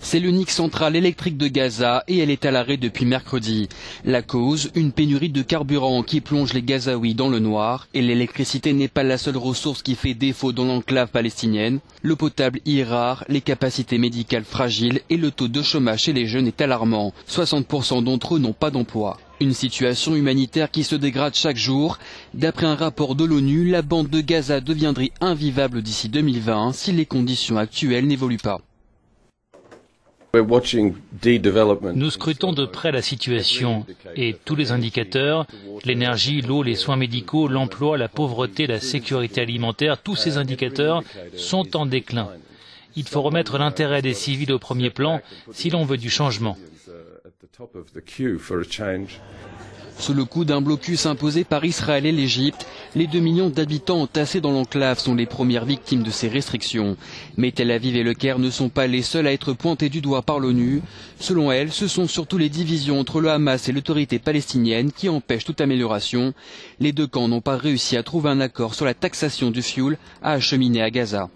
C'est l'unique centrale électrique de Gaza et elle est à l'arrêt depuis mercredi. La cause, une pénurie de carburant qui plonge les Gazaouis dans le noir. Et l'électricité n'est pas la seule ressource qui fait défaut dans l'enclave palestinienne. L'eau potable y est rare, les capacités médicales fragiles et le taux de chômage chez les jeunes est alarmant. 60% d'entre eux n'ont pas d'emploi. Une situation humanitaire qui se dégrade chaque jour. D'après un rapport de l'ONU, la bande de Gaza deviendrait invivable d'ici 2020 si les conditions actuelles n'évoluent pas. Nous scrutons de près la situation et tous les indicateurs, l'énergie, l'eau, les soins médicaux, l'emploi, la pauvreté, la sécurité alimentaire, tous ces indicateurs sont en déclin. Il faut remettre l'intérêt des civils au premier plan si l'on veut du changement. Sous le coup d'un blocus imposé par Israël et l'Égypte, les 2 millions d'habitants entassés dans l'enclave sont les premières victimes de ces restrictions. Mais Tel Aviv et Le Caire ne sont pas les seuls à être pointés du doigt par l'ONU. Selon elle, ce sont surtout les divisions entre le Hamas et l'autorité palestinienne qui empêchent toute amélioration. Les deux camps n'ont pas réussi à trouver un accord sur la taxation du fioul à acheminer à Gaza.